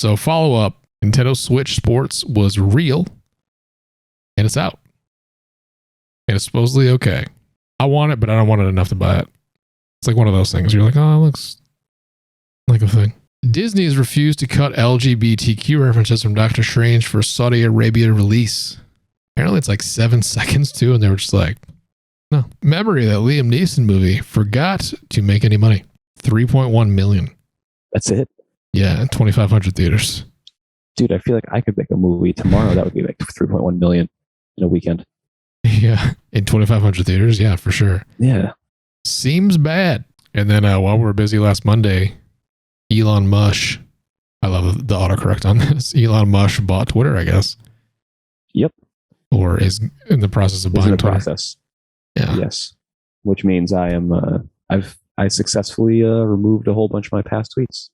So follow up, Nintendo Switch Sports was real and it's out. And it's supposedly okay. I want it, but I don't want it enough to buy it. It's like one of those things. You're like, oh, it looks like a thing. Disney has refused to cut LGBTQ references from Doctor Strange for Saudi Arabia release. Apparently it's like 7 seconds too, and they were just like, no. Memory of that Liam Neeson movie forgot to make any money. 3.1 million. That's it? Yeah, in 2,500 theaters. Dude, I feel like I could make a movie tomorrow that would be like 3.1 million in a weekend. Yeah, in 2,500 theaters? Yeah, for sure. Yeah. Seems bad. And then while we were busy last Monday, Elon Musk, I love the autocorrect on this. Elon Musk bought Twitter, I guess. Yep. Or is in the process of buying Twitter. Process. Yeah. Yes. Which means I successfully removed a whole bunch of my past tweets.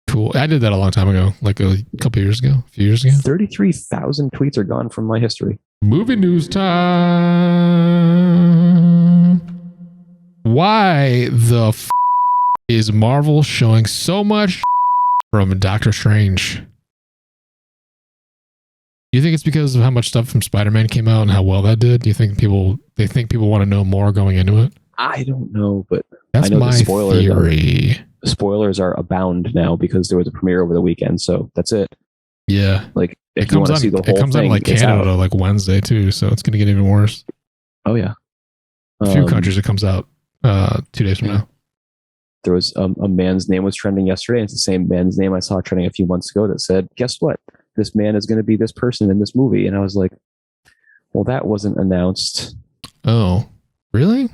Cool. I did that a long time ago, like a couple years ago, a few years ago. 33,000 tweets are gone from my history. Movie news time. Why the is Marvel showing so much from Doctor Strange? Do you think it's because of how much stuff from Spider-Man came out and how well that did? Do you think people want to know more going into it? I don't know, but that's I know my theory. Spoilers are abound now because there was a premiere over the weekend, so that's it. Yeah, like if you want to see the whole thing, it comes out like Canada like Wednesday too, so it's going to get even worse. Oh yeah, a few countries it comes out 2 days from now. There was a man's name was trending yesterday, and it's the same man's name I saw trending a few months ago that said, "Guess what? This man is going to be this person in this movie," and I was like, "Well, that wasn't announced." Oh, really?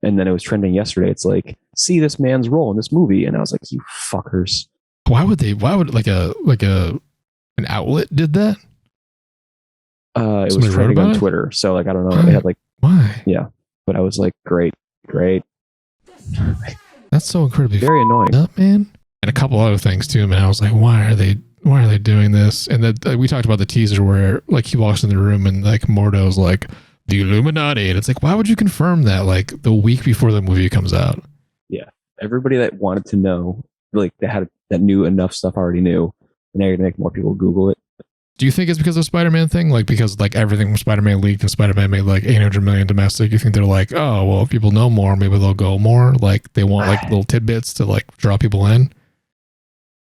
And then it was trending yesterday. It's like, see this man's role in this movie. And I was like, you fuckers. Why would an outlet did that? It was trending on Twitter. So like, I don't know. They had like, why? Yeah. But I was like, great. That's so incredibly very annoying. Up, man. And a couple other things too, man. I was like, why are they doing this? And then we talked about the teaser where like he walks in the room and like Mordo's like, the Illuminati, and it's like, why would you confirm that like the week before the movie comes out? Yeah, everybody that wanted to know, like that knew enough stuff already knew, and now you're gonna make more people Google it. Do you think it's because of the Spider-Man thing? Like because like everything from Spider-Man leaked and Spider-Man made like 800 million domestic. You think they're like, oh well, if people know more, maybe they'll go more. Like they want like little tidbits to like draw people in.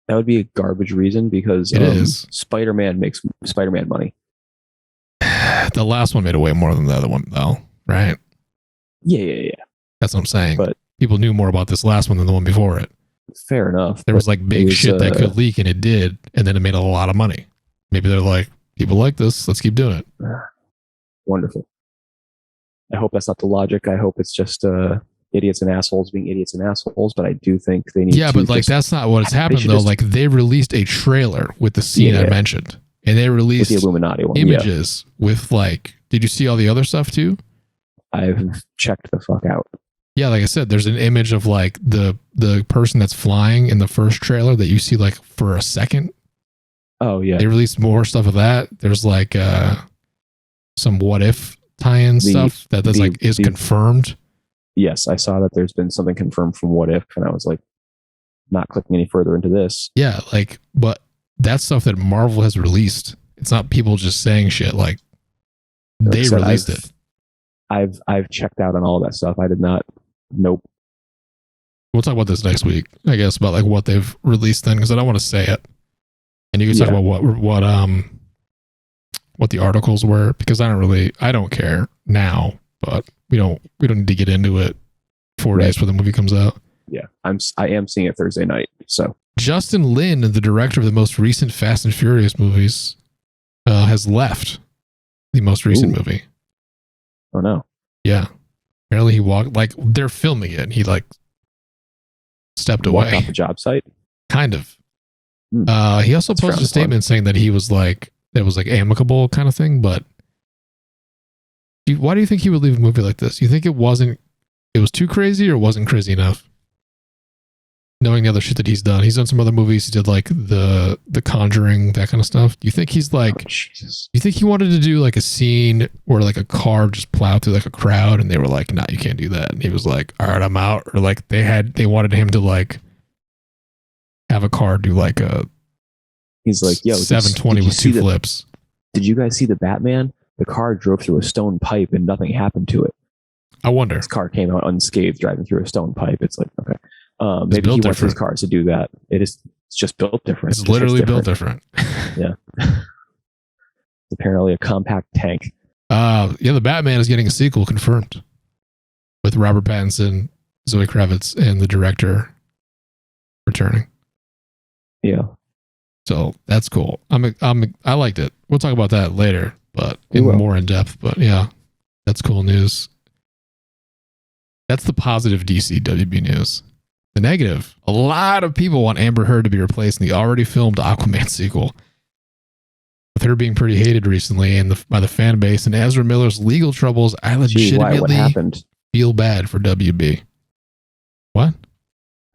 That would be a garbage reason because it is. Spider-Man makes Spider-Man money. The last one made way more than the other one, though, right? Yeah. That's what I'm saying. But people knew more about this last one than the one before it. Fair enough. There was like big shit that could leak, and it did, and then it made a lot of money. Maybe they're like, people like this, let's keep doing it. Wonderful. I hope that's not the logic. I hope it's just idiots and assholes being idiots and assholes, but I do think they need to. Yeah, but like that's not what has happened, though. Like they released a trailer with the scene I mentioned. And they released with the Illuminati one, images with like, did you see all the other stuff too? I've checked the fuck out. Yeah, like I said, there's an image of like the person that's flying in the first trailer that you see like for a second. Oh yeah. They released more stuff of that. There's like some what if tie-in stuff that's like is confirmed. Yes, I saw that there's been something confirmed from What If, and I was like, not clicking any further into this. Yeah, like, but that's stuff that Marvel has released. It's not people just saying shit. Like they released it. I've checked out on all of that stuff. I did not. Nope. We'll talk about this next week, I guess, about like what they've released then, because I don't want to say it. And you can talk about what the articles were, because I don't care now, but we don't need to get into it 4 days before the movie comes out. Yeah, I am seeing it Thursday night. So Justin Lin, the director of the most recent Fast and Furious movies, has left the most recent movie. Oh no. Yeah. Apparently he walked, like they're filming it and he like stepped away. Walked off the job site? Kind of. He also posted a statement saying that he was like, it was like amicable kind of thing, but why do you think he would leave a movie like this? You think it was too crazy or wasn't crazy enough? Knowing the other shit that he's done. He's done some other movies. He did like the Conjuring, that kind of stuff. Do you think he's like, Jesus. You think he wanted to do like a scene where like a car just plowed through like a crowd and they were like, nah, you can't do that. And he was like, all right, I'm out. Or like they wanted him to like have a car do like a He's like, yo, 720 with two flips. Did you guys see the Batman? The car drove through a stone pipe and nothing happened to it. I wonder. His car came out unscathed driving through a stone pipe. It's like, okay. Maybe he wants his cars to do that. It's just built different. It's literally built different. Yeah. Apparently a compact tank. The Batman is getting a sequel confirmed with Robert Pattinson, Zoe Kravitz, and the director returning. Yeah. So that's cool. I liked it. We'll talk about that later, but more in depth. But yeah, that's cool news. That's the positive DC WB news. The negative, a lot of people want Amber Heard to be replaced in the already filmed Aquaman sequel, with her being pretty hated recently by the fan base and Ezra Miller's legal troubles. I legitimately what happened? Feel bad for WB. What?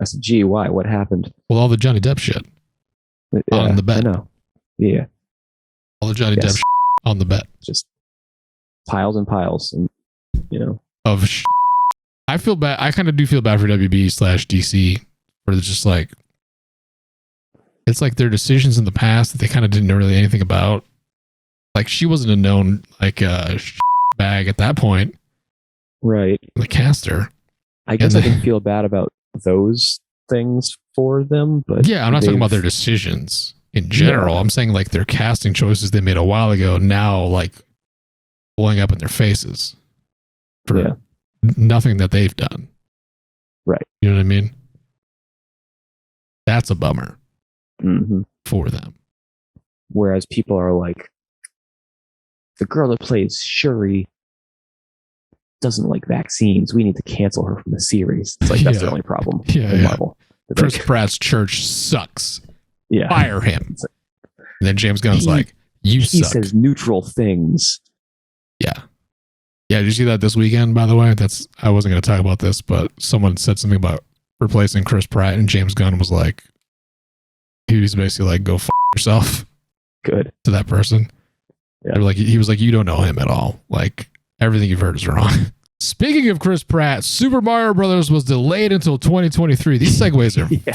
I said, gee, why? What happened? Well, all the Johnny Depp shit on the bet. I know. Yeah. All the Johnny Depp shit on the bet. Just piles and piles, and of shit. I feel bad. I kind of do feel bad for WB/DC for just like, it's like their decisions in the past that they kind of didn't know really anything about. Like, she wasn't a known bag at that point. Right. The caster. I guess I didn't feel bad about those things for them, but yeah, I'm not talking about their decisions in general. Yeah. I'm saying like their casting choices they made a while ago now like blowing up in their faces for nothing that they've done. Right. You know what I mean? That's a bummer for them. Whereas people are like, the girl that plays Shuri doesn't like vaccines. We need to cancel her from the series. It's like, that's the only problem in Marvel. Chris Pratt's church sucks. Yeah. Fire him. And then James Gunn's like, he suck. He says neutral things. Yeah. Yeah, did you see that this weekend, by the way? I wasn't going to talk about this, but someone said something about replacing Chris Pratt, and James Gunn was like, he was basically like, go f*** yourself. Good. To that person. Yeah. Like, he was like, you don't know him at all. Like, everything you've heard is wrong. Speaking of Chris Pratt, Super Mario Brothers was delayed until 2023. These segues are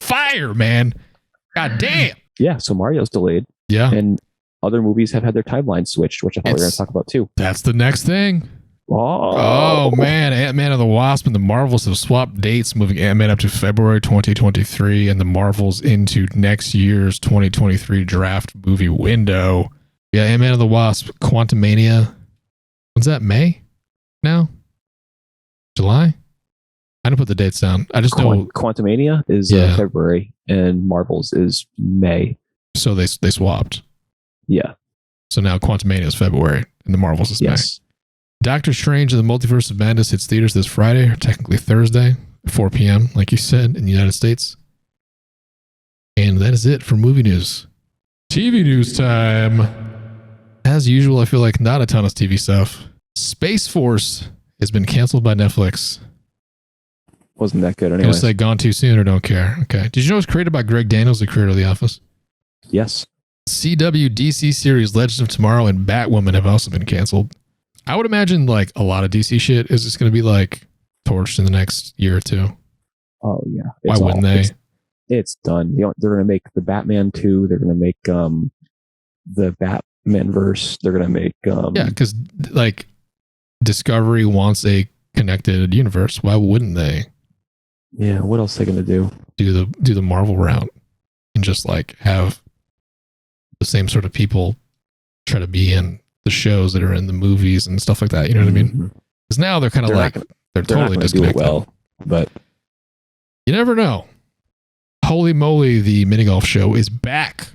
fire, man. God damn. Yeah, so Mario's delayed. Yeah. And other movies have had their timeline switched, which I thought we were going to talk about too. That's the next thing. Oh man, Ant-Man and the Wasp and the Marvels have swapped dates, moving Ant-Man up to February 2023 and the Marvels into next year's 2023 draft movie window. Yeah, Ant-Man and the Wasp, Quantumania. When's that? May? Now? July? I didn't put the dates down. I just know Quantumania is February and Marvels is May. So they swapped. Yeah. So now Quantumania is February and the Marvels is May. Doctor Strange and the Multiverse of Madness hits theaters this Friday, or technically Thursday, 4 p.m., like you said, in the United States. And that is it for movie news. TV news time. As usual, I feel like not a ton of TV stuff. Space Force has been canceled by Netflix. Wasn't that good anyway. Just like gone too soon or don't care. Okay. Did you know it was created by Greg Daniels, the creator of The Office? Yes. CW series Legends of Tomorrow and Batwoman have also been canceled. I would imagine like a lot of DC shit is just going to be like torched in the next year or two. Oh yeah. Why wouldn't they? It's done. They're going to make the Batman 2. They're going to make the Batman verse. They're going to make yeah, because like Discovery wants a connected universe. Why wouldn't they? Yeah. What else are they going to do? Do the Marvel route and just like have the same sort of people try to be in the shows that are in the movies and stuff like that. You know what I mean? Because now they're kind of like, they're totally disconnected. Well, but you never know. Holy moly, the mini golf show is back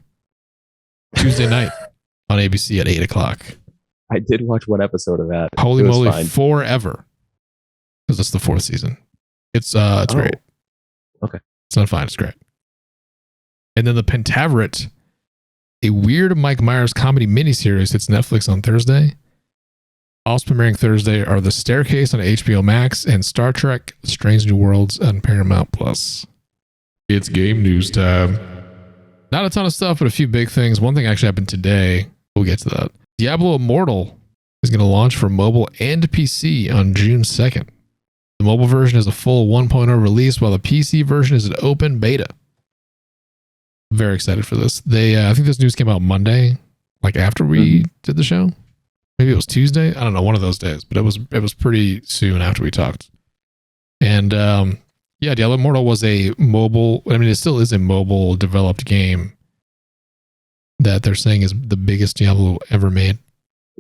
Tuesday night on ABC at 8:00. I did watch one episode of that. Holy moly, fine. Forever. Because it's the 4th season. It's great. Okay. It's not fine. It's great. And then the Pentaveret, a weird Mike Myers comedy miniseries, hits Netflix on Thursday. Also premiering Thursday are The Staircase on HBO Max and Star Trek Strange New Worlds on Paramount Plus. It's game news time. Not a ton of stuff, but a few big things. One thing actually happened today. We'll get to that. Diablo Immortal is going to launch for mobile and PC on June 2nd. The mobile version is a full 1.0 release, while the PC version is an open beta. Very excited for this. They, I think this news came out Monday, like after we did the show. Maybe it was Tuesday. I don't know, one of those days, but it was pretty soon after we talked. And yeah, Diablo Immortal was a mobile. I mean, it still is a mobile developed game that they're saying is the biggest Diablo ever made.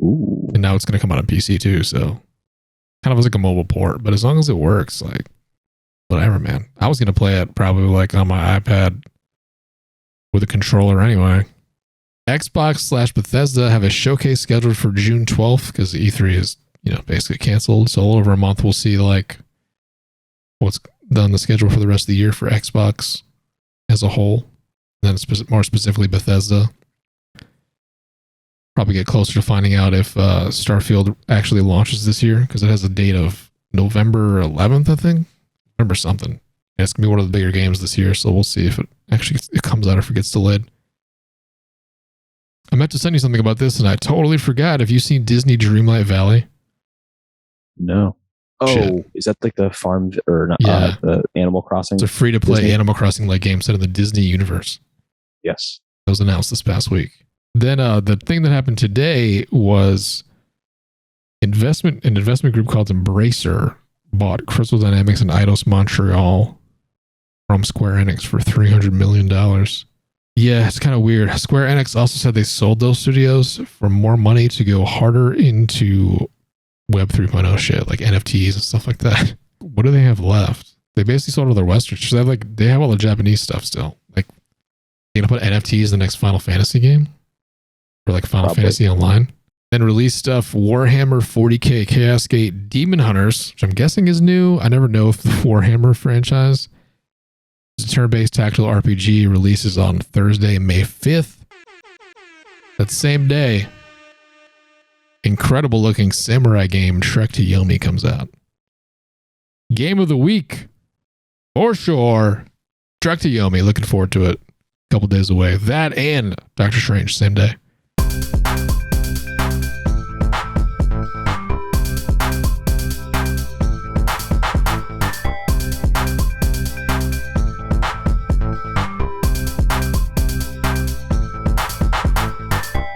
Ooh. And now it's going to come out on PC too. So kind of was like a mobile port, but as long as it works, like whatever, man. I was going to play it probably like on my iPad with a controller anyway. Xbox/Bethesda have a showcase scheduled for June 12th because E3 is, basically canceled. So a little over a month, we'll see like what's on the schedule for the rest of the year for Xbox as a whole. And then more specifically Bethesda. Probably get closer to finding out if Starfield actually launches this year because it has a date of November 11th, I think. November something. And it's going to be one of the bigger games this year, so we'll see if it comes out or if it gets delayed. I meant to send you something about this, and I totally forgot. Have you seen Disney Dreamlight Valley? No. Oh, Shit. Is that like the farm or not, Yeah. the Animal Crossing? It's a free-to-play Disney? Animal Crossing-like game set in the Disney universe. Yes. That was announced this past week. Then the thing that happened today was an investment group called Embracer bought Crystal Dynamics and Eidos Montreal from Square Enix for $300 million. Yeah, it's kind of weird. Square Enix also said they sold those studios for more money to go harder into Web 3.0 shit, like NFTs and stuff like that. What do they have left? They basically sold all their Western. So they have all the Japanese stuff still. Like, you gonna put NFTs in the next Final Fantasy game? Or like Final Fantasy Online? Then release stuff Warhammer 40k Chaos Gate Demon Hunters, which I'm guessing is new. I never know if the Warhammer franchise is a turn-based tactical RPG, releases on Thursday, May 5th. That same day, incredible looking samurai game Trek to Yomi comes out. Game of the week, for sure. Trek to Yomi, looking forward to it. A couple days away. That and Doctor Strange, same day.